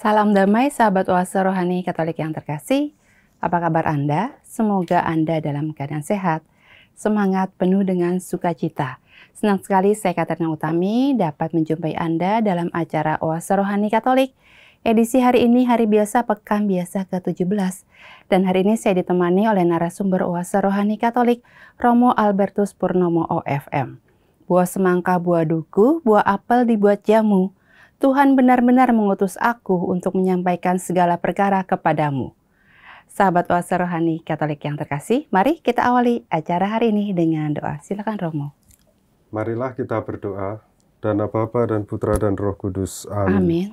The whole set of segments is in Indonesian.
Salam damai sahabat oase rohani Katolik yang terkasih. Apa kabar Anda? Semoga Anda dalam keadaan sehat, semangat, penuh dengan sukacita. Senang sekali saya Katerina Utami dapat menjumpai Anda dalam acara Oase Rohani Katolik. Edisi hari ini hari biasa pekan biasa ke-17. Dan hari ini saya ditemani oleh narasumber Oase Rohani Katolik, Romo Albertus Purnomo OFM. Buah semangka, buah duku, buah apel dibuat jamu. Tuhan benar-benar mengutus aku untuk menyampaikan segala perkara kepadamu. Sahabat Oase Rohani Katolik yang terkasih, mari kita awali acara hari ini dengan doa. Silakan Romo. Marilah kita berdoa. Dana Bapa dan Putra dan Roh Kudus. Amin. Amin.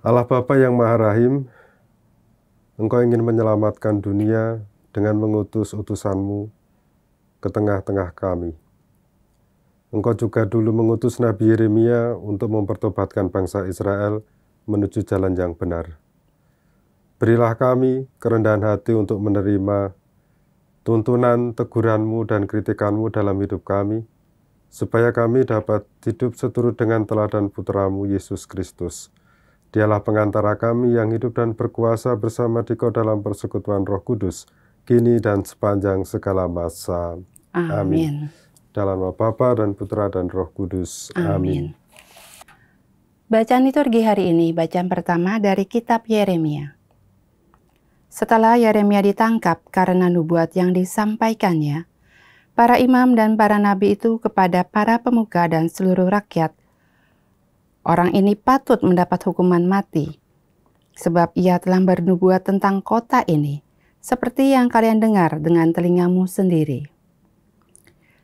Allah Bapa yang Maha Rahim, Engkau ingin menyelamatkan dunia dengan mengutus utusan-Mu ke tengah-tengah kami. Engkau juga dulu mengutus Nabi Yeremia untuk mempertobatkan bangsa Israel menuju jalan yang benar. Berilah kami kerendahan hati untuk menerima tuntunan, teguran-Mu dan kritikan-Mu dalam hidup kami, supaya kami dapat hidup seturut dengan teladan Putra-Mu Yesus Kristus. Dialah pengantara kami yang hidup dan berkuasa bersama Dikau dalam persekutuan Roh Kudus, kini dan sepanjang segala masa. Amin. Dalam nama Bapa dan Putra dan Roh Kudus. Amin. Bacaan liturgi hari ini, bacaan pertama dari kitab Yeremia. Setelah Yeremia ditangkap karena nubuat yang disampaikannya, para imam dan para nabi itu kepada para pemuka dan seluruh rakyat, orang ini patut mendapat hukuman mati, sebab ia telah bernubuat tentang kota ini, seperti yang kalian dengar dengan telingamu sendiri.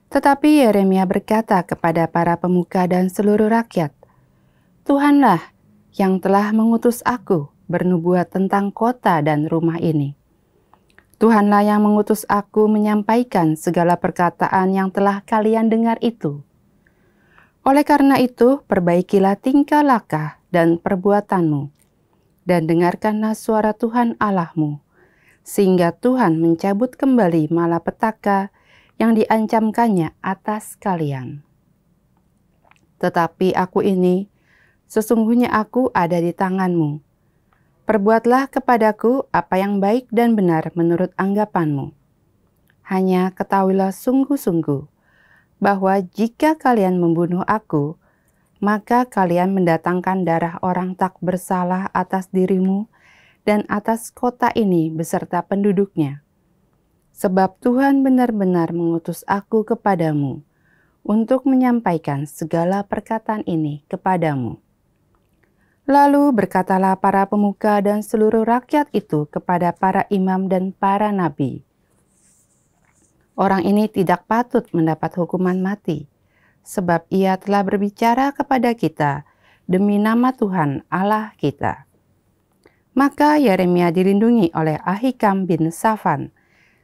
Tetapi Yeremia berkata kepada para pemuka dan seluruh rakyat, Tuhanlah yang telah mengutus aku bernubuat tentang kota dan rumah ini. Tuhanlah yang mengutus aku menyampaikan segala perkataan yang telah kalian dengar itu. Oleh karena itu, perbaikilah tingkah laku dan perbuatanmu, dan dengarkanlah suara Tuhan Allahmu, sehingga Tuhan mencabut kembali malapetaka yang diancamkannya atas kalian. Tetapi aku ini, sesungguhnya aku ada di tanganmu. Perbuatlah kepadaku apa yang baik dan benar menurut anggapanmu. Hanya ketahuilah sungguh-sungguh, bahwa jika kalian membunuh aku, maka kalian mendatangkan darah orang tak bersalah atas dirimu dan atas kota ini beserta penduduknya. Sebab Tuhan benar-benar mengutus aku kepadamu untuk menyampaikan segala perkataan ini kepadamu. Lalu berkatalah para pemuka dan seluruh rakyat itu kepada para imam dan para nabi, orang ini tidak patut mendapat hukuman mati, sebab ia telah berbicara kepada kita demi nama Tuhan Allah kita. Maka Yeremia dilindungi oleh Ahikam bin Safan,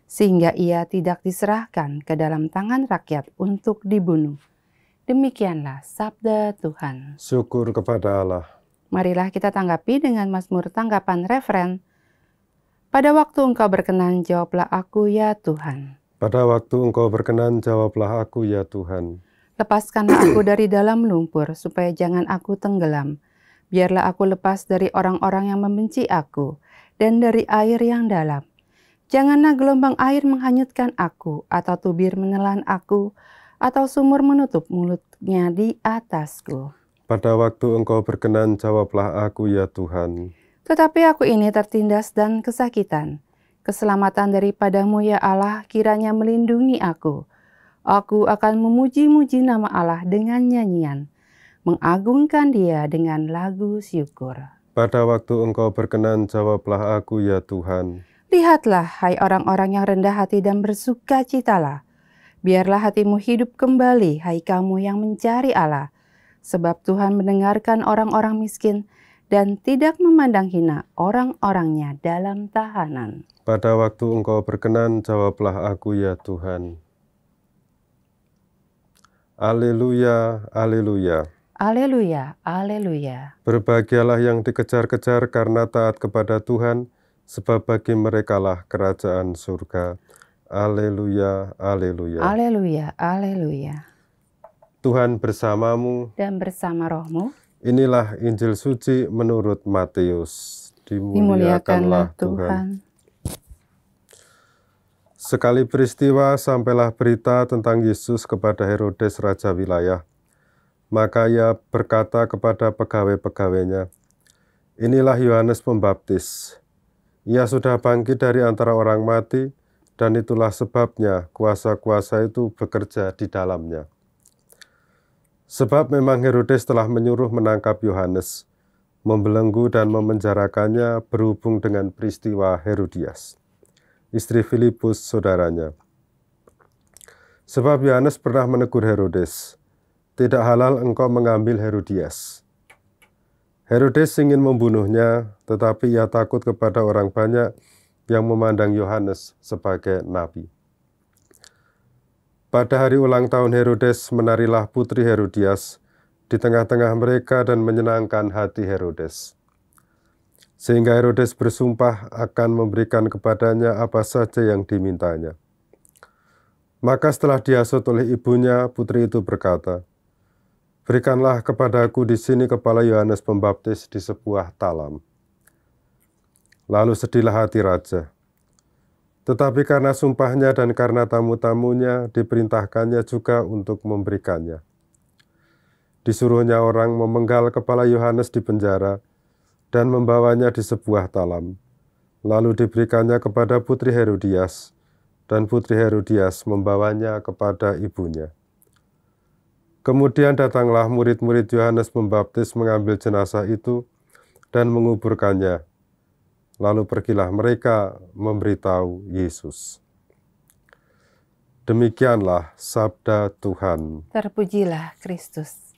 sehingga ia tidak diserahkan ke dalam tangan rakyat untuk dibunuh. Demikianlah sabda Tuhan. Syukur kepada Allah. Marilah kita tanggapi dengan mazmur tanggapan referen. Pada waktu Engkau berkenan, jawablah aku ya Tuhan. Pada waktu Engkau berkenan, jawablah aku ya Tuhan. Lepaskanlah aku dari dalam lumpur, supaya jangan aku tenggelam. Biarlah aku lepas dari orang-orang yang membenci aku, dan dari air yang dalam. Janganlah gelombang air menghanyutkan aku, atau tubir menelan aku, atau sumur menutup mulutnya di atasku. Pada waktu Engkau berkenan, jawablah aku ya Tuhan. Tetapi aku ini tertindas dan kesakitan. Keselamatan daripadamu ya Allah kiranya melindungi aku. Aku akan memuji-muji nama Allah dengan nyanyian, mengagungkan Dia dengan lagu syukur. Pada waktu Engkau berkenan, jawablah aku ya Tuhan. Lihatlah, hai orang-orang yang rendah hati dan bersukacitalah. Biarlah hatimu hidup kembali, hai kamu yang mencari Allah. Sebab Tuhan mendengarkan orang-orang miskin dan tidak memandang hina orang-orangnya dalam tahanan. Pada waktu Engkau berkenan, jawablah aku ya Tuhan. Haleluya, haleluya. Haleluya, haleluya. Berbahagialah yang dikejar-kejar karena taat kepada Tuhan, sebab bagi merekalah kerajaan surga. Haleluya, haleluya. Haleluya, haleluya. Tuhan bersamamu Dan bersama rohmu, Inilah Injil suci menurut Matius. Dimuliakanlah Tuhan. Sekali peristiwa sampailah berita tentang Yesus kepada Herodes raja wilayah. Maka ia berkata kepada pegawai-pegawainya, "Inilah Yohanes Pembaptis. Ia sudah bangkit dari antara orang mati, dan itulah sebabnya kuasa-kuasa itu bekerja di dalamnya." Sebab memang Herodes telah menyuruh menangkap Yohanes, membelenggu dan memenjarakannya berhubung dengan peristiwa Herodias, istri Filipus saudaranya. Sebab Yohanes pernah menegur Herodes, "Tidak halal engkau mengambil Herodias." Herodes ingin membunuhnya, tetapi ia takut kepada orang banyak yang memandang Yohanes sebagai nabi. Pada hari ulang tahun Herodes, menarilah putri Herodias di tengah-tengah mereka dan menyenangkan hati Herodes. Sehingga Herodes bersumpah akan memberikan kepadanya apa saja yang dimintanya. Maka setelah dihasut oleh ibunya, putri itu berkata, "Berikanlah kepadaku di sini kepala Yohanes Pembaptis di sebuah talam." Lalu sedihlah hati raja. Tetapi karena sumpahnya dan karena tamu-tamunya, diperintahkannya juga untuk memberikannya. Disuruhnya orang memenggal kepala Yohanes di penjara dan membawanya di sebuah talam. Lalu diberikannya kepada putri Herodias, dan putri Herodias membawanya kepada ibunya. Kemudian datanglah murid-murid Yohanes Pembaptis mengambil jenazah itu dan menguburkannya. Lalu pergilah mereka memberitahu Yesus. Demikianlah sabda Tuhan. Terpujilah Kristus.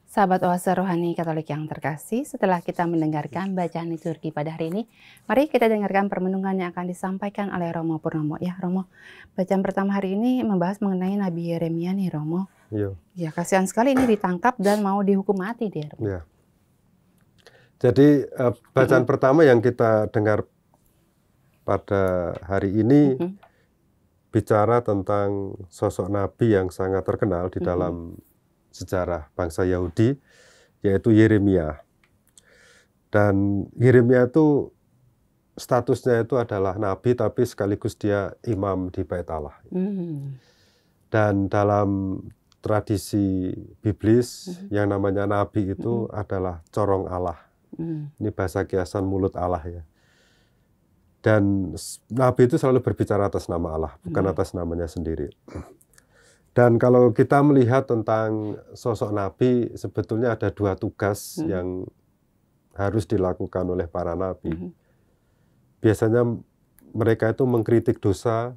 Sahabat Oase Rohani Katolik yang terkasih, setelah kita mendengarkan bacaan liturgi pada hari ini, mari kita dengarkan permenungan yang akan disampaikan oleh Romo Purnomo. Ya Romo, bacaan pertama hari ini membahas mengenai Nabi Yeremia nih Romo. Iya. Ya, kasihan sekali ini ditangkap dan mau dihukum mati dia. Romo. Ya. Jadi bacaan pertama yang kita dengar pada hari ini bicara tentang sosok nabi yang sangat terkenal di dalam sejarah bangsa Yahudi, yaitu Yeremia. Dan Yeremia itu statusnya itu adalah nabi, tapi sekaligus dia imam di Bait Allah. Dan dalam tradisi biblis, yang namanya nabi itu adalah corong Allah. Ini bahasa kiasan mulut Allah ya. Dan nabi itu selalu berbicara atas nama Allah, bukan atas namanya sendiri. Dan kalau kita melihat tentang sosok nabi, sebetulnya ada dua tugas yang harus dilakukan oleh para nabi. Biasanya mereka itu mengkritik dosa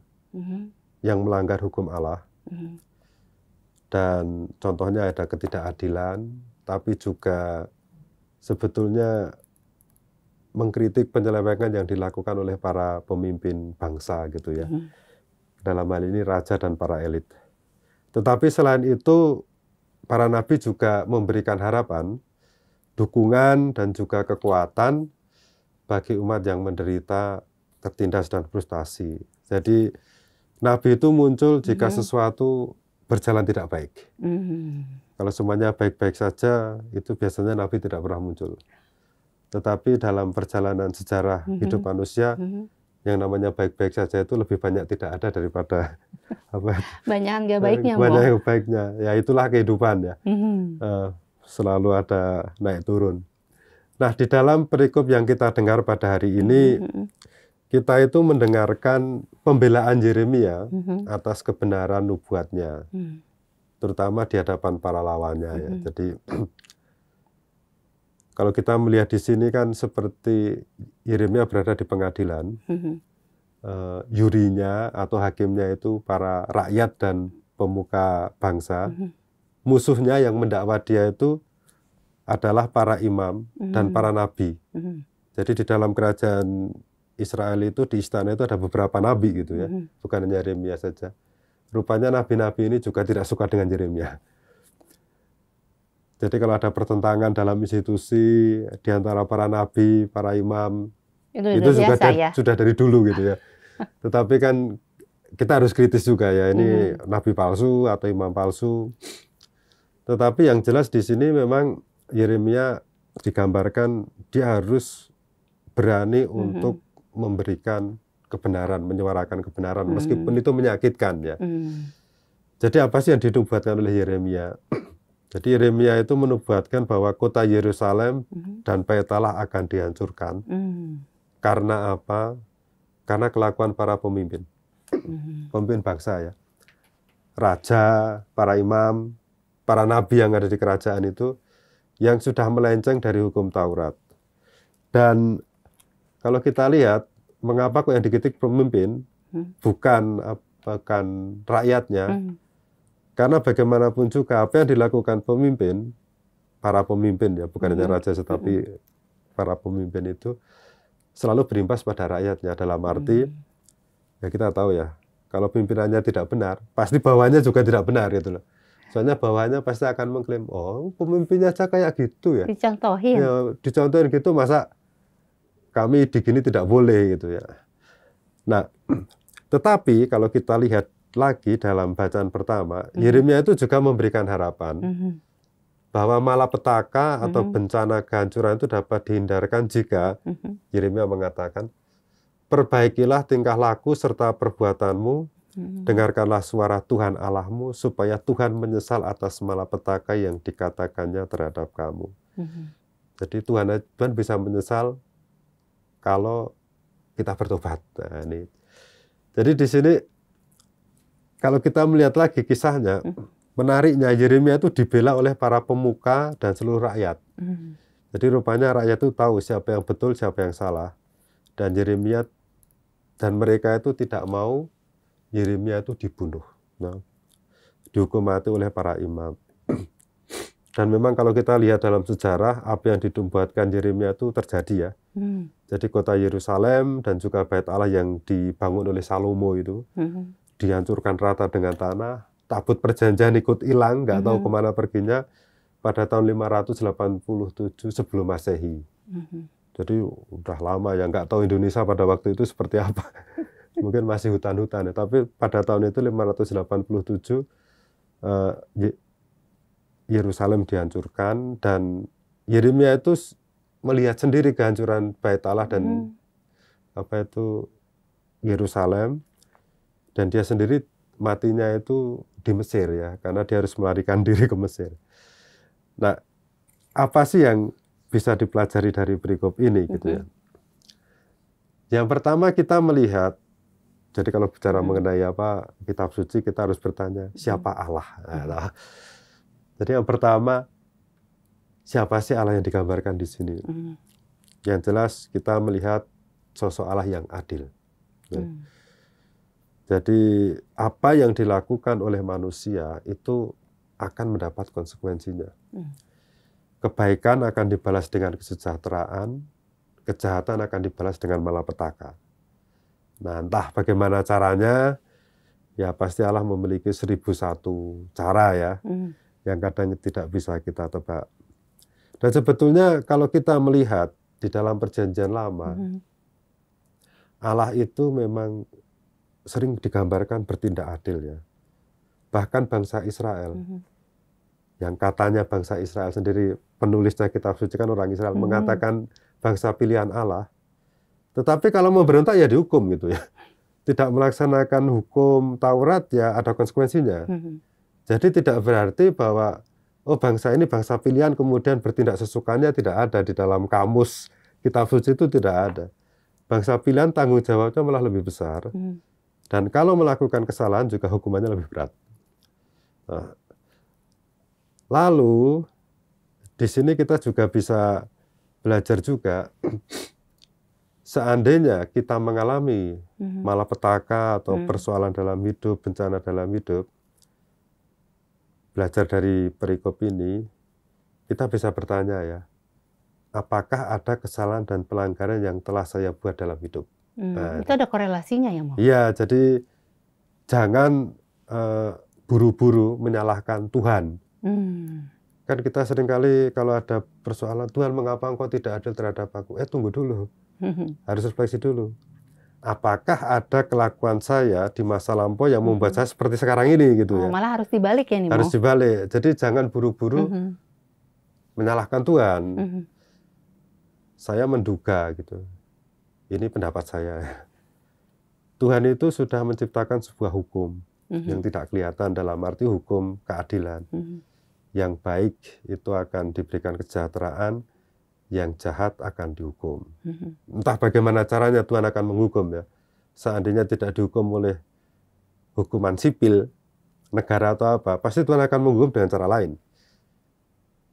yang melanggar hukum Allah. Dan contohnya ada ketidakadilan, tapi juga sebetulnya mengkritik penyelewengan yang dilakukan oleh para pemimpin bangsa gitu ya. Dalam hal ini raja dan para elit. Tetapi selain itu, para nabi juga memberikan harapan, dukungan dan juga kekuatan bagi umat yang menderita, tertindas dan frustasi. Jadi nabi itu muncul jika sesuatu berjalan tidak baik. Kalau semuanya baik-baik saja, itu biasanya nabi tidak pernah muncul. Tetapi dalam perjalanan sejarah hidup manusia, yang namanya baik-baik saja itu lebih banyak tidak ada daripada apa? Banyak nggak baiknya. Banyak yang baiknya. Ya itulah kehidupan ya. Selalu ada naik turun. Nah di dalam perikop yang kita dengar pada hari ini, kita itu mendengarkan pembelaan Yeremia atas kebenaran nubuatnya. Terutama di hadapan para lawannya ya. Jadi kalau kita melihat di sini kan seperti Yeremia berada di pengadilan, yurinya atau hakimnya itu para rakyat dan pemuka bangsa, musuhnya yang mendakwa dia itu adalah para imam dan para nabi. Jadi di dalam kerajaan Israel itu di istana itu ada beberapa nabi gitu ya, bukan hanya Yeremia saja. Rupanya nabi-nabi ini juga tidak suka dengan Yeremia. Jadi kalau ada pertentangan dalam institusi di antara para nabi, para imam, itu juga sudah dari dulu gitu ya. Tetapi kan kita harus kritis juga ya, ini nabi palsu atau imam palsu. Tetapi yang jelas di sini memang Yeremia digambarkan dia harus berani untuk memberikan kebenaran, menyuarakan kebenaran, meskipun itu menyakitkan ya. Jadi apa sih yang dinubuatkan oleh Yeremia? Jadi Yeremia itu menubuatkan bahwa kota Yerusalem dan Bait Allah akan dihancurkan. Karena apa? Karena kelakuan para pemimpin. Pemimpin bangsa ya. Raja, para imam, para nabi yang ada di kerajaan itu yang sudah melenceng dari hukum Taurat. Dan kalau kita lihat, mengapa kok yang dikritik pemimpin bukan rakyatnya? Karena bagaimanapun juga apa yang dilakukan pemimpin, para pemimpin ya, bukan hanya raja tetapi para pemimpin itu selalu berimbas pada rakyatnya. Dalam arti, ya kita tahu ya, kalau pimpinannya tidak benar, pasti bawahnya juga tidak benar gitu loh. Soalnya bawahnya pasti akan mengklaim, oh pemimpinnya aja kayak gitu ya. Dicontohin. Ya, dicontohin gitu, masa kami di gini tidak boleh gitu ya. Nah, tetapi kalau kita lihat lagi dalam bacaan pertama, Yeremia itu juga memberikan harapan bahwa malapetaka atau bencana kehancuran itu dapat dihindarkan jika Yeremia mengatakan, perbaikilah tingkah laku serta perbuatanmu, dengarkanlah suara Tuhan Allahmu, supaya Tuhan menyesal atas malapetaka yang dikatakannya terhadap kamu. Jadi Tuhan bisa menyesal kalau kita bertobat. Nah, ini. Jadi di sini kalau kita melihat lagi kisahnya, menariknya Yeremia itu dibela oleh para pemuka dan seluruh rakyat. Jadi rupanya rakyat itu tahu siapa yang betul, siapa yang salah. Dan Yeremia dan mereka itu tidak mau Yeremia itu dibunuh. Nah, dihukum mati oleh para imam. Dan memang kalau kita lihat dalam sejarah, apa yang dinubuatkan Yeremia itu terjadi ya. Jadi kota Yerusalem dan juga Bait Allah yang dibangun oleh Salomo itu, dihancurkan rata dengan tanah, tabut perjanjian ikut hilang, nggak tahu kemana perginya, pada tahun 587 sebelum Masehi. Jadi udah lama ya, nggak tahu Indonesia pada waktu itu seperti apa. Mungkin masih hutan-hutan ya, tapi pada tahun itu 587 Yerusalem dihancurkan, dan Yeremia itu melihat sendiri kehancuran Bait Allah dan Yerusalem. Dan dia sendiri matinya itu di Mesir ya, karena dia harus melarikan diri ke Mesir. Nah, apa sih yang bisa dipelajari dari perikop ini gitu ya? Yang pertama kita melihat, jadi kalau bicara mengenai kitab suci, kita harus bertanya siapa Allah. Nah, jadi yang pertama, siapa sih Allah yang digambarkan di sini? Yang jelas kita melihat sosok Allah yang adil. Jadi apa yang dilakukan oleh manusia itu akan mendapat konsekuensinya. Kebaikan akan dibalas dengan kesejahteraan, kejahatan akan dibalas dengan malapetaka. Nah, entah bagaimana caranya, ya pasti Allah memiliki 1001 cara ya, yang kadang tidak bisa kita tebak. Dan sebetulnya kalau kita melihat di dalam perjanjian lama, Allah itu memang sering digambarkan bertindak adil ya. Bahkan bangsa Israel, yang katanya bangsa Israel sendiri, penulisnya kitab suci kan orang Israel, mengatakan bangsa pilihan Allah. Tetapi kalau mau berontak ya dihukum gitu ya. Tidak melaksanakan hukum Taurat ya ada konsekuensinya. Jadi tidak berarti bahwa bangsa ini bangsa pilihan kemudian bertindak sesukanya, tidak ada di dalam kamus kitab suci, itu tidak ada. Bangsa pilihan tanggung jawabnya malah lebih besar. Dan kalau melakukan kesalahan juga hukumannya lebih berat. Nah, lalu di sini kita juga bisa belajar juga, seandainya kita mengalami malapetaka atau persoalan dalam hidup, bencana dalam hidup, belajar dari perikop ini, kita bisa bertanya ya, apakah ada kesalahan dan pelanggaran yang telah saya buat dalam hidup? Nah, itu ada korelasinya ya, Mo? Iya, jadi jangan buru-buru menyalahkan Tuhan. Kan kita seringkali kalau ada persoalan, Tuhan mengapa engkau tidak adil terhadap aku? Tunggu dulu, harus refleksi dulu. Apakah ada kelakuan saya di masa lampau yang membuat saya seperti sekarang ini gitu ya? Malah harus dibalik ya nih, Mo? Harus dibalik. Jadi jangan buru-buru menyalahkan Tuhan. Saya menduga gitu. Ini pendapat saya. Tuhan itu sudah menciptakan sebuah hukum yang tidak kelihatan, dalam arti hukum keadilan. Yang baik itu akan diberikan kesejahteraan, yang jahat akan dihukum. Entah bagaimana caranya Tuhan akan menghukum ya. Seandainya tidak dihukum oleh hukuman sipil, negara atau apa, pasti Tuhan akan menghukum dengan cara lain.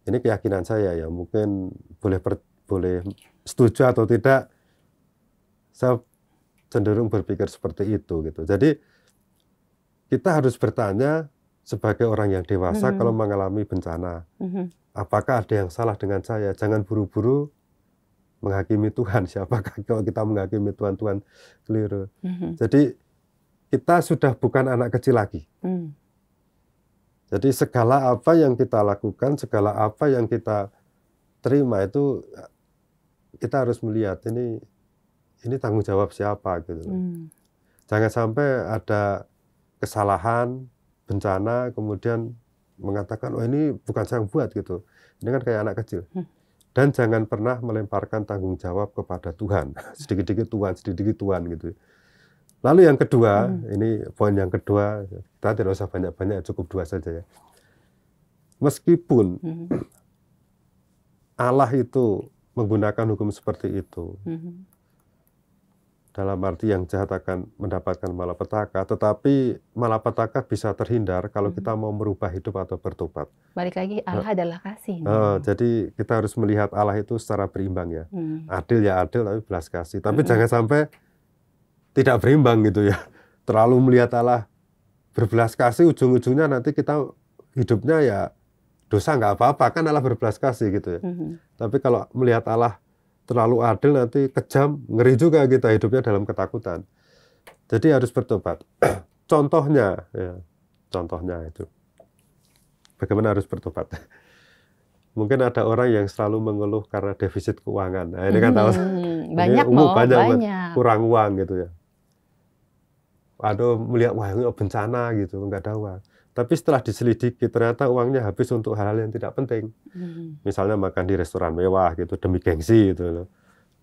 Ini keyakinan saya ya, mungkin boleh setuju atau tidak, saya cenderung berpikir seperti itu gitu. Jadi kita harus bertanya sebagai orang yang dewasa kalau mengalami bencana, apakah ada yang salah dengan saya? Jangan buru-buru menghakimi Tuhan. Siapakah kalau kita menghakimi Tuhan, Tuhan keliru. Jadi kita sudah bukan anak kecil lagi. Jadi segala apa yang kita lakukan, segala apa yang kita terima itu kita harus melihat ini tanggung jawab siapa gitu. Jangan sampai ada kesalahan, bencana, kemudian mengatakan, oh ini bukan saya yang buat gitu. Ini kan kayak anak kecil. Dan jangan pernah melemparkan tanggung jawab kepada Tuhan. Sedikit-sedikit Tuhan gitu. Lalu yang kedua, ini poin yang kedua, kita tidak usah banyak-banyak, cukup 2 saja ya. Meskipun Allah itu menggunakan hukum seperti itu, dalam arti yang jahat akan mendapatkan malapetaka, tetapi malapetaka bisa terhindar kalau kita mau merubah hidup atau bertobat. Balik lagi, Allah adalah kasih. Jadi kita harus melihat Allah itu secara berimbang ya. Adil ya adil, tapi belas kasih. Tapi jangan sampai tidak berimbang gitu ya. Terlalu melihat Allah berbelas kasih, ujung-ujungnya nanti kita hidupnya ya dosa nggak apa-apa, kan Allah berbelas kasih gitu ya. Tapi kalau melihat Allah terlalu adil, nanti kejam, ngeri juga kita hidupnya dalam ketakutan. Jadi harus bertobat. Contohnya itu. Bagaimana harus bertobat? Mungkin ada orang yang selalu mengeluh karena defisit keuangan. Nah, ini kan tahu. Banyak, banyak. Kurang uang gitu ya. Aduh, melihat wah ini bencana gitu, nggak ada uang. Tapi setelah diselidiki, ternyata uangnya habis untuk hal-hal yang tidak penting. Misalnya makan di restoran mewah gitu, demi gengsi gitu.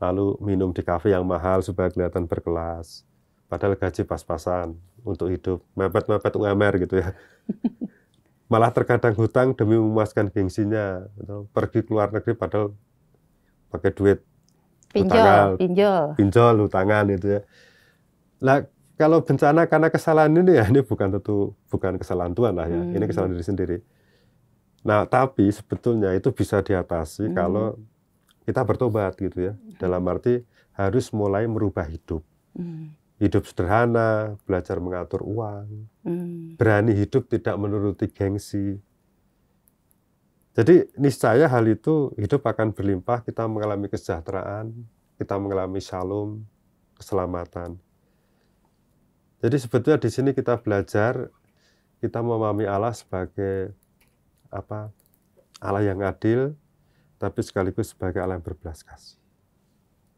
Lalu minum di kafe yang mahal supaya kelihatan berkelas. Padahal gaji pas-pasan untuk hidup. Mepet-mepet UMR gitu ya. Malah terkadang hutang demi memuaskan gengsinya. Pergi ke luar negeri padahal pakai duit pinjol, hutangan gitu ya. Nah, kalau bencana karena kesalahan ini ya, ini bukan kesalahan Tuhan lah ya, ini kesalahan diri sendiri. Nah, tapi sebetulnya itu bisa diatasi kalau kita bertobat gitu ya. Dalam arti harus mulai merubah hidup. Hidup sederhana, belajar mengatur uang, berani hidup tidak menuruti gengsi. Jadi niscaya hal itu hidup akan berlimpah, kita mengalami kesejahteraan, kita mengalami shalom, keselamatan. Jadi sebetulnya di sini kita belajar, kita memahami Allah sebagai Allah yang adil, tapi sekaligus sebagai Allah yang berbelas kasih.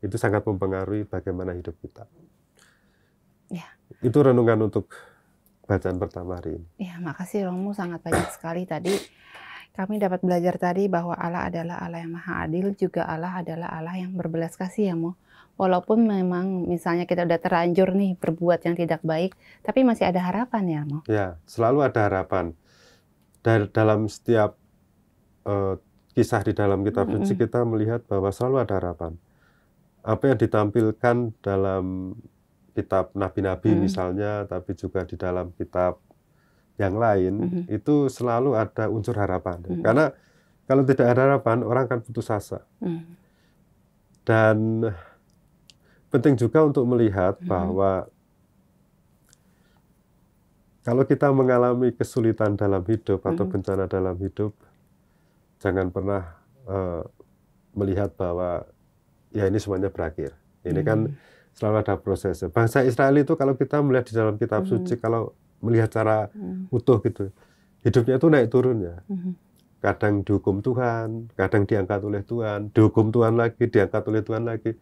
Itu sangat mempengaruhi bagaimana hidup kita. Ya. Itu renungan untuk bacaan pertama hari ini. Ya, makasih Romo, sangat banyak sekali tadi. Kami dapat belajar tadi bahwa Allah adalah Allah yang maha adil, juga Allah adalah Allah yang berbelas kasih ya Mo. Walaupun memang misalnya kita udah terlanjur nih berbuat yang tidak baik, tapi masih ada harapan ya Mo? Ya, selalu ada harapan. Dalam setiap kisah di dalam kitab suci kita melihat bahwa selalu ada harapan. Apa yang ditampilkan dalam kitab nabi-nabi misalnya, tapi juga di dalam kitab yang lain, itu selalu ada unsur harapan. Karena kalau tidak ada harapan, orang akan putus asa. Dan penting juga untuk melihat bahwa kalau kita mengalami kesulitan dalam hidup atau bencana dalam hidup, jangan pernah melihat bahwa ya ini semuanya berakhir. Ini kan selalu ada prosesnya. Bangsa Israel itu kalau kita melihat di dalam kitab suci, kalau melihat secara utuh gitu, hidupnya itu naik turun ya. Kadang dihukum Tuhan, kadang diangkat oleh Tuhan, dihukum Tuhan lagi, diangkat oleh Tuhan lagi.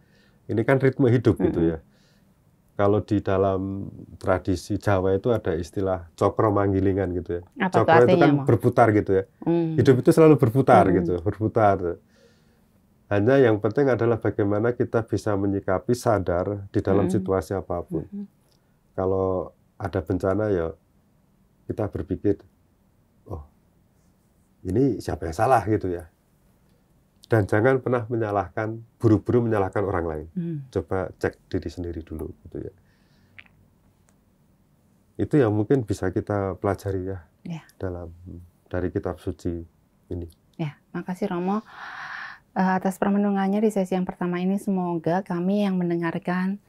Ini kan ritme hidup gitu ya. kalau di dalam tradisi Jawa itu ada istilah cokro manggilingan gitu ya. Apa tuh Cokro itu artinya, kan Mo? berputar gitu ya. Hmm. Hidup itu selalu berputar Hmm. gitu, berputar. Hanya yang penting adalah bagaimana kita bisa menyikapi sadar di dalam situasi apapun. Kalau ada bencana ya kita berpikir, oh ini siapa yang salah gitu ya. Dan jangan pernah buru-buru menyalahkan orang lain. Coba cek diri sendiri dulu gitu ya. Itu yang mungkin bisa kita pelajari ya, dari kitab suci ini. Ya, makasih Romo atas permenungannya di sesi yang pertama ini. Semoga kami yang mendengarkan,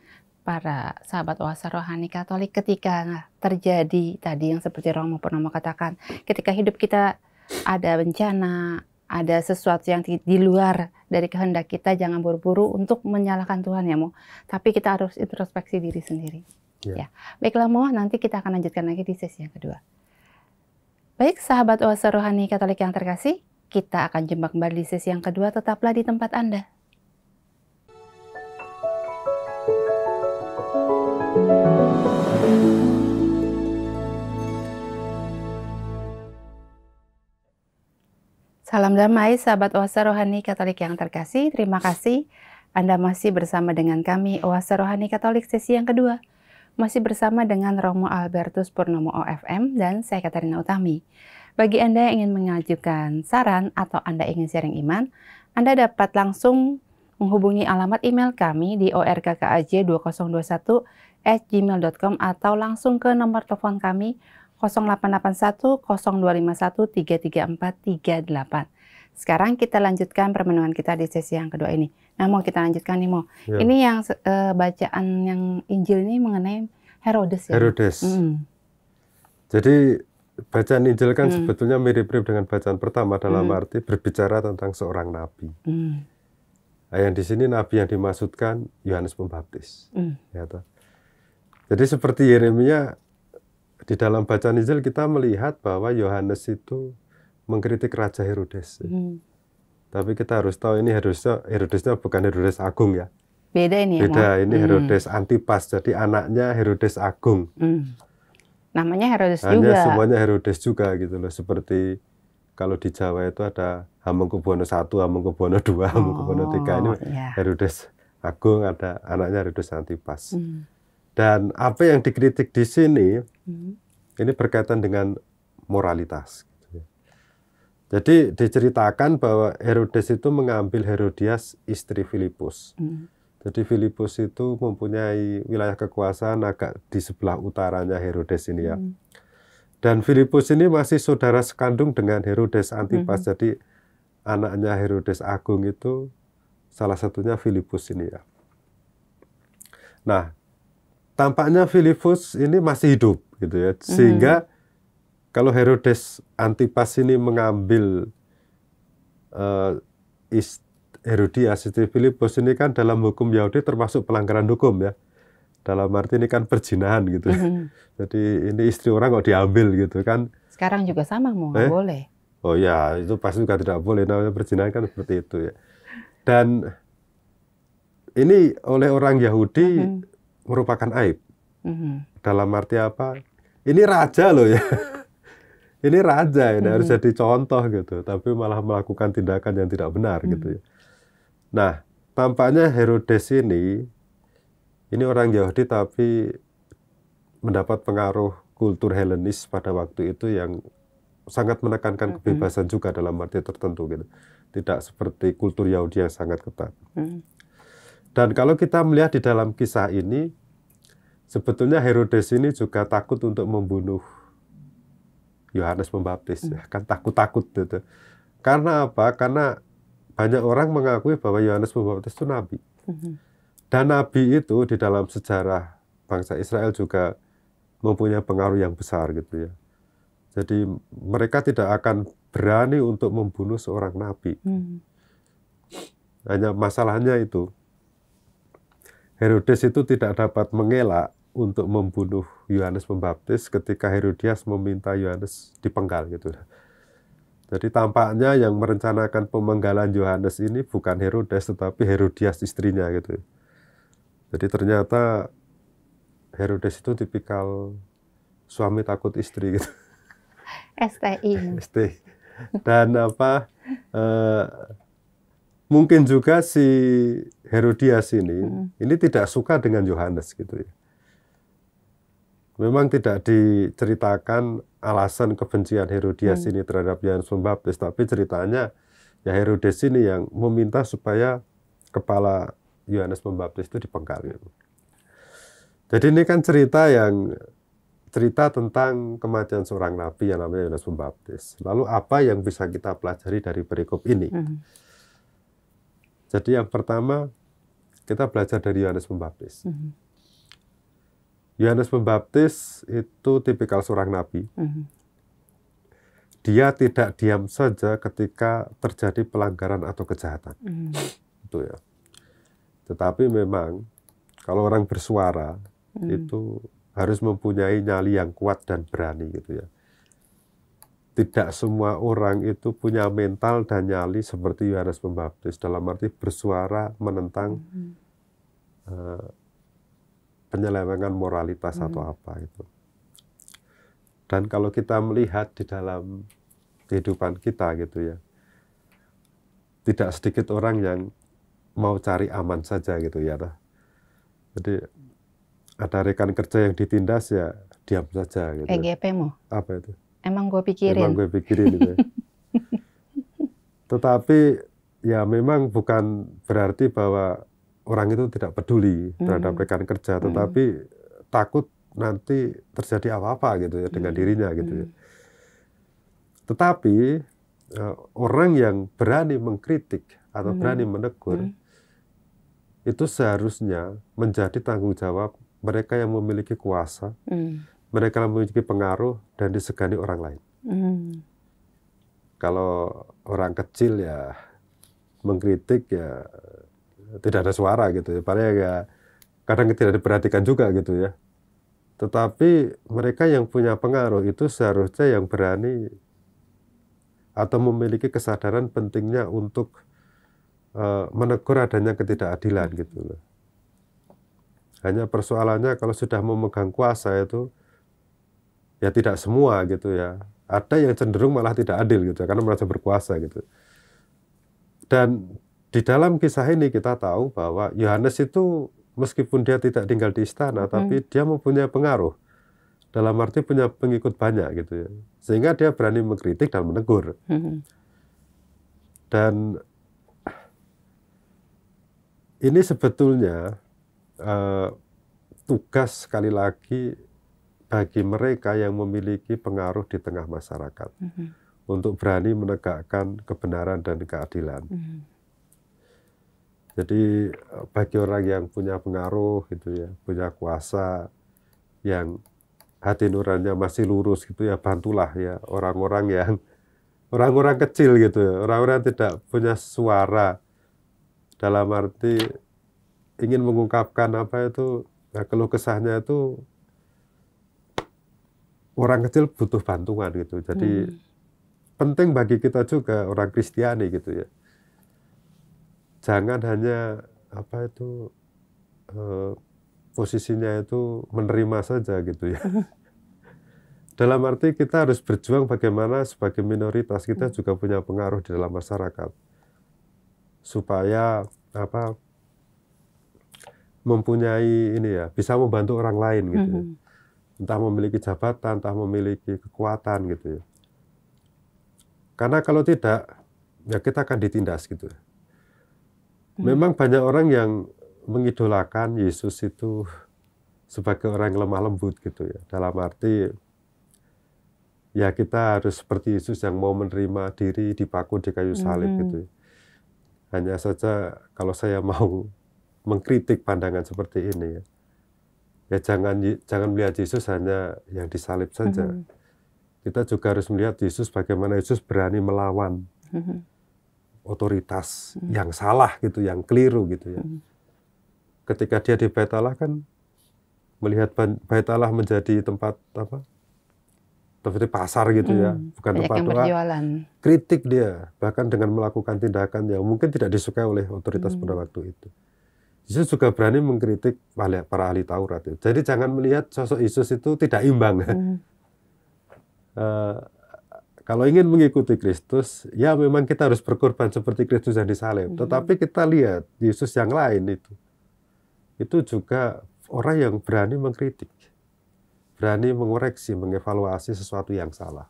para sahabat Oasa Rohani Katolik, ketika terjadi tadi yang seperti Romo Purnomo katakan, ketika hidup kita ada bencana, ada sesuatu yang di luar dari kehendak kita, jangan buru-buru untuk menyalahkan Tuhan ya, Mo. Tapi kita harus introspeksi diri sendiri. Ya. Baiklah, Mo, nanti kita akan lanjutkan lagi di sesi yang kedua. Baik, sahabat Oasa Rohani Katolik yang terkasih, kita akan jumpa kembali di sesi yang kedua. Tetaplah di tempat Anda. Salam damai, sahabat Oasa Rohani Katolik yang terkasih. Terima kasih Anda masih bersama dengan kami, Oasa Rohani Katolik sesi yang kedua. Masih bersama dengan Romo Albertus Purnomo OFM dan saya Katarina Utami. Bagi Anda yang ingin mengajukan saran atau Anda ingin sharing iman, Anda dapat langsung menghubungi alamat email kami di orkkaj2021@gmail.com atau langsung ke nomor telepon kami 0881 0251 33438. Sekarang kita lanjutkan permenungan kita di sesi yang kedua ini. Nah, mau kita lanjutkan nih, Mo. Ya. Ini yang bacaan yang Injil ini mengenai Herodes ya. Herodes. Jadi bacaan Injil kan sebetulnya mirip-mirip dengan bacaan pertama dalam arti berbicara tentang seorang nabi. Nah, yang di sini nabi yang dimaksudkan Yohanes Pembaptis. Ya, jadi seperti Yeremia, di dalam bacaan Injil kita melihat bahwa Yohanes itu mengkritik Raja Herodes. Tapi kita harus tahu ini Herodesnya bukan Herodes Agung ya. Beda ini ya. Beda, ini Herodes Antipas, jadi anaknya Herodes Agung. Namanya Herodes hanya juga. Semuanya Herodes juga gitu loh. Seperti kalau di Jawa itu ada Hamengkubuwono I, Hamengkubuwono II, Hamengkubuwono III. Ini Herodes Agung, ada anaknya Herodes Antipas. Dan apa yang dikritik di sini, ini berkaitan dengan moralitas. Jadi diceritakan bahwa Herodes itu mengambil Herodias, istri Filipus. Jadi Filipus itu mempunyai wilayah kekuasaan agak di sebelah utaranya Herodes ini ya. Dan Filipus ini masih saudara sekandung dengan Herodes Antipas. Jadi anaknya Herodes Agung itu salah satunya Filipus ini ya. Nah, tampaknya Filipus ini masih hidup gitu ya. Sehingga kalau Herodes Antipas ini mengambil Herodias, istri Filipus ini kan dalam hukum Yahudi termasuk pelanggaran hukum ya. Dalam arti ini kan perzinahan gitu. Jadi ini istri orang kok diambil gitu kan. Sekarang juga sama, mau nggak boleh. Oh ya, itu pasti juga tidak boleh. Namanya perzinahan kan seperti itu ya. Dan ini oleh orang Yahudi merupakan aib. Dalam arti apa? Ini raja loh ya. Ini raja, ini harus jadi contoh gitu, tapi malah melakukan tindakan yang tidak benar gitu ya. Nah, tampaknya Herodes ini orang Yahudi tapi mendapat pengaruh kultur Helenis pada waktu itu yang sangat menekankan kebebasan juga dalam arti tertentu gitu. Tidak seperti kultur Yahudi yang sangat ketat. Dan kalau kita melihat di dalam kisah ini, sebetulnya Herodes ini juga takut untuk membunuh Yohanes Pembaptis, ya, kan takut-takut gitu. Karena apa? Karena banyak orang mengakui bahwa Yohanes Pembaptis itu nabi. Dan nabi itu di dalam sejarah bangsa Israel juga mempunyai pengaruh yang besar gitu ya. Jadi mereka tidak akan berani untuk membunuh seorang nabi. Hanya masalahnya itu, Herodes itu tidak dapat mengelak untuk membunuh Yohanes Pembaptis ketika Herodias meminta Yohanes dipenggal gitu. Jadi tampaknya yang merencanakan pemenggalan Yohanes ini bukan Herodes tetapi Herodias istrinya gitu. Jadi ternyata Herodes itu tipikal suami takut istri gitu. STI. ST. Dan mungkin juga si Herodias ini tidak suka dengan Yohanes gitu ya. Memang tidak diceritakan alasan kebencian Herodias ini terhadap Yohanes Pembaptis, tapi ceritanya ya Herodes ini yang meminta supaya kepala Yohanes Pembaptis itu dipenggal gitu. Jadi ini kan cerita tentang kematian seorang nabi yang namanya Yohanes Pembaptis. Lalu apa yang bisa kita pelajari dari perikop ini? Jadi yang pertama, kita belajar dari Yohanes Pembaptis. Yohanes Pembaptis itu tipikal seorang nabi. Dia tidak diam saja ketika terjadi pelanggaran atau kejahatan. Itu ya. Tetapi memang kalau orang bersuara itu harus mempunyai nyali yang kuat dan berani gitu ya. Tidak semua orang itu punya mental dan nyali seperti Yohanes Pembaptis, dalam arti bersuara menentang penyelewengan moralitas atau apa itu. Dan kalau kita melihat di dalam kehidupan kita gitu ya, tidak sedikit orang yang mau cari aman saja gitu ya. Jadi ada rekan kerja yang ditindas ya diam saja gitu. EGP-mu? Apa itu? Emang gue pikirin. Emang gue pikirin gitu ya. Tetapi ya memang bukan berarti bahwa orang itu tidak peduli terhadap rekan kerja, tetapi takut nanti terjadi apa-apa gitu ya dengan dirinya gitu ya. Tetapi orang yang berani mengkritik atau berani menegur itu seharusnya menjadi tanggung jawab mereka yang memiliki kuasa, mereka yang memiliki pengaruh dan disegani orang lain. Kalau orang kecil ya mengkritik ya tidak ada suara gitu ya, padahal ya kadang tidak diperhatikan juga gitu ya. Tetapi mereka yang punya pengaruh itu seharusnya yang berani atau memiliki kesadaran pentingnya untuk menegur adanya ketidakadilan gitu. Hanya persoalannya kalau sudah memegang kuasa itu ya tidak semua gitu ya. Ada yang cenderung malah tidak adil gitu karena merasa berkuasa gitu. Dan di dalam kisah ini kita tahu bahwa Yohanes itu meskipun dia tidak tinggal di istana, tapi dia mempunyai pengaruh. Dalam arti punya pengikut banyak gitu ya. Sehingga dia berani mengkritik dan menegur. Dan ini sebetulnya tugas sekali lagi bagi mereka yang memiliki pengaruh di tengah masyarakat. Untuk berani menegakkan kebenaran dan keadilan. Jadi bagi orang yang punya pengaruh gitu ya, punya kuasa, yang hati nuraninya masih lurus gitu ya, bantulah ya orang-orang kecil gitu ya, orang-orang yang tidak punya suara, dalam arti ingin mengungkapkan apa itu, nah, keluh kesahnya itu orang kecil butuh bantuan gitu. Jadi penting bagi kita juga orang Kristiani gitu ya. Jangan hanya apa itu posisinya itu menerima saja gitu ya. Dalam arti kita harus berjuang bagaimana sebagai minoritas kita juga punya pengaruh di dalam masyarakat. Supaya apa mempunyai ini ya, bisa membantu orang lain gitu ya. Entah memiliki jabatan, entah memiliki kekuatan gitu ya. Karena kalau tidak ya kita akan ditindas gitu. Memang banyak orang yang mengidolakan Yesus itu sebagai orang yang lemah lembut gitu ya. Dalam arti ya kita harus seperti Yesus yang mau menerima diri dipaku di kayu salib gitu. Hanya saja kalau saya mau mengkritik pandangan seperti ini ya jangan melihat Yesus hanya yang disalib saja. Kita juga harus melihat Yesus bagaimana Yesus berani melawan otoritas yang salah gitu, yang keliru gitu ya. Ketika dia di Bait Allah kan melihat Bait Allah menjadi tempat apa? Seperti pasar gitu ya, bukan tempat doa. Berjualan. Kritik dia, bahkan dengan melakukan tindakan yang mungkin tidak disukai oleh otoritas pada waktu itu. Yesus juga berani mengkritik para ahli Taurat. Jadi jangan melihat sosok Yesus itu tidak imbang. Kalau ingin mengikuti Kristus, ya memang kita harus berkorban seperti Kristus yang disalib. Tetapi kita lihat Yesus yang lain itu juga orang yang berani mengkritik, berani mengoreksi, mengevaluasi sesuatu yang salah.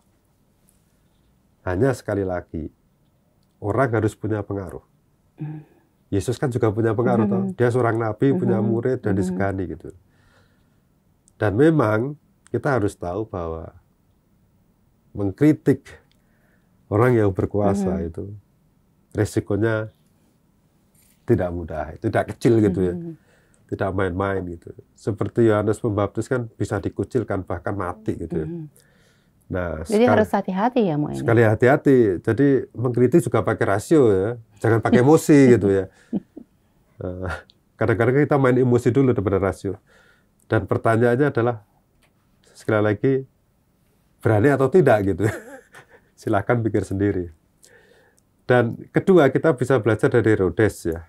Hanya sekali lagi, orang harus punya pengaruh. Yesus kan juga punya pengaruh, toh. Dia seorang nabi, punya murid dan disegani gitu. Dan memang kita harus tahu bahwa mengkritik orang yang berkuasa itu resikonya tidak mudah, tidak kecil gitu ya, tidak main-main gitu. Seperti Yohanes Pembaptis kan bisa dikucilkan bahkan mati gitu ya. Nah, jadi harus hati-hati ya, Mo, ini. Sekali hati-hati. Jadi mengkritik juga pakai rasio ya, jangan pakai emosi gitu ya. Kadang-kadang kita main emosi dulu daripada rasio. Dan pertanyaannya adalah sekali lagi, berani atau tidak gitu. Silahkan pikir sendiri. Dan kedua, kita bisa belajar dari Herodes ya.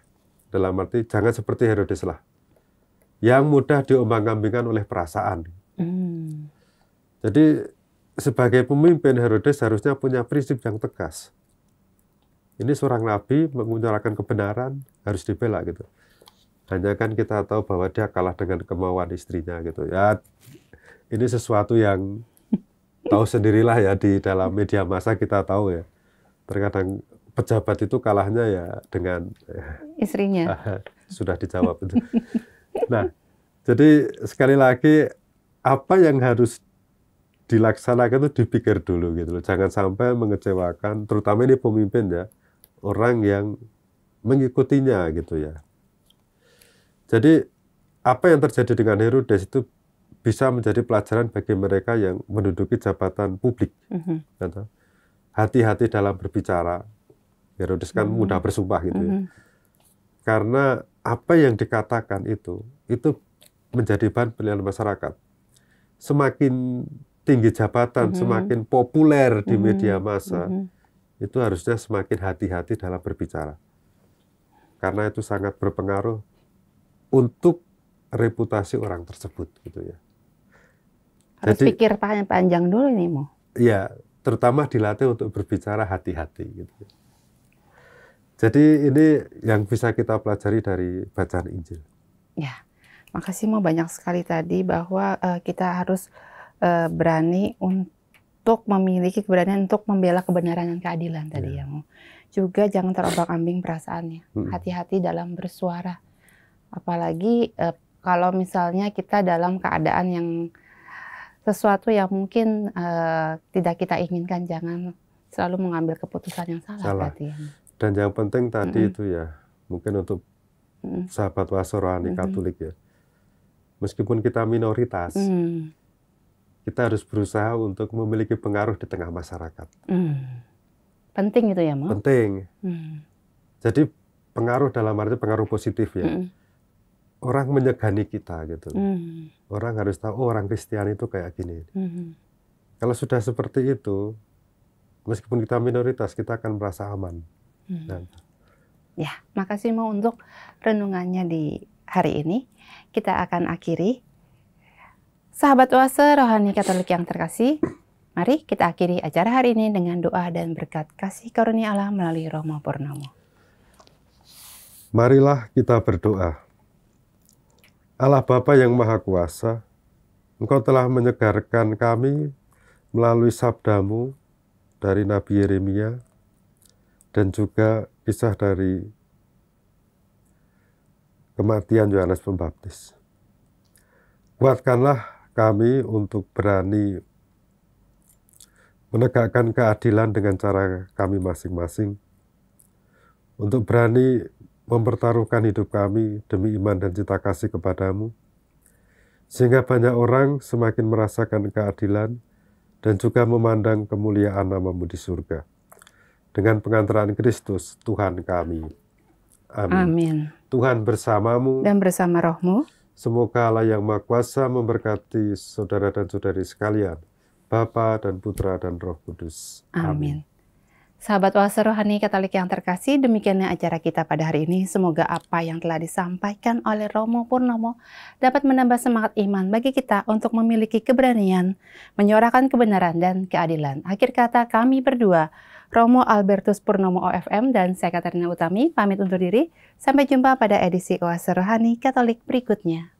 Dalam arti jangan seperti Herodes lah, yang mudah diombang-ambingkan oleh perasaan. Jadi sebagai pemimpin, Herodes harusnya punya prinsip yang tegas. Ini seorang nabi mengutarakan kebenaran, harus dibela gitu. Hanya kan kita tahu bahwa dia kalah dengan kemauan istrinya gitu. Ya, ini sesuatu yang tahu sendirilah ya, di dalam media massa kita tahu ya. Terkadang pejabat itu kalahnya ya dengan istrinya. Sudah dijawab itu. Nah, jadi sekali lagi apa yang harus dilaksanakan itu dipikir dulu gitu loh. Jangan sampai mengecewakan, terutama ini pemimpin ya, orang yang mengikutinya gitu ya. Jadi apa yang terjadi dengan Herodes itu bisa menjadi pelajaran bagi mereka yang menduduki jabatan publik. Hati-hati dalam berbicara. Herodes kan mudah bersumpah gitu ya. Karena apa yang dikatakan itu menjadi bahan penilaian masyarakat. Semakin tinggi jabatan, semakin populer di media massa, itu harusnya semakin hati-hati dalam berbicara. Karena itu sangat berpengaruh untuk reputasi orang tersebut gitu ya. Harus jadi, pikir panjang dulu nih, Mo. Iya, terutama dilatih untuk berbicara hati-hati gitu. Jadi ini yang bisa kita pelajari dari bacaan Injil. Ya, makasih Mo, banyak sekali tadi bahwa kita harus berani untuk memiliki keberanian untuk membela kebenaran dan keadilan tadi ya, Mo. Juga jangan terombang-ambing perasaannya. Hati-hati dalam bersuara. Apalagi kalau misalnya kita dalam keadaan yang sesuatu yang mungkin tidak kita inginkan, jangan selalu mengambil keputusan yang salah. Berarti, ya. Dan yang penting tadi itu ya, mungkin untuk sahabat Oase Rohani Katolik ya, meskipun kita minoritas, kita harus berusaha untuk memiliki pengaruh di tengah masyarakat. Penting itu ya, Mo? Penting. Jadi pengaruh dalam arti pengaruh positif ya. Orang menyegani kita gitu. Orang harus tahu, oh orang Kristen itu kayak gini. Kalau sudah seperti itu, meskipun kita minoritas, kita akan merasa aman. Ya, makasih Mo untuk renungannya di hari ini. Kita akan akhiri. Sahabat Oase Rohani Katolik yang terkasih, mari kita akhiri acara hari ini dengan doa dan berkat kasih karunia Allah melalui Romo Purnomo. Marilah kita berdoa. Allah Bapa yang Maha Kuasa, Engkau telah menyegarkan kami melalui sabda-Mu dari Nabi Yeremia dan juga kisah dari kematian Yohanes Pembaptis. Kuatkanlah kami untuk berani menegakkan keadilan dengan cara kami masing-masing, untuk berani mempertaruhkan hidup kami demi iman dan cinta kasih kepadamu, sehingga banyak orang semakin merasakan keadilan dan juga memandang kemuliaan nama-Mu di surga. Dengan pengantaran Kristus, Tuhan kami. Amin. Amin. Tuhan bersamamu dan bersama rohmu. Semoga Allah yang Maha Kuasa memberkati saudara dan saudari sekalian, Bapa dan Putra dan Roh Kudus. Amin. Sahabat Oase Rohani Katolik yang terkasih, demikianlah acara kita pada hari ini. Semoga apa yang telah disampaikan oleh Romo Purnomo dapat menambah semangat iman bagi kita untuk memiliki keberanian, menyuarakan kebenaran dan keadilan. Akhir kata kami berdua, Romo Albertus Purnomo OFM dan saya Katarina Utami, pamit undur diri. Sampai jumpa pada edisi Oase Rohani Katolik berikutnya.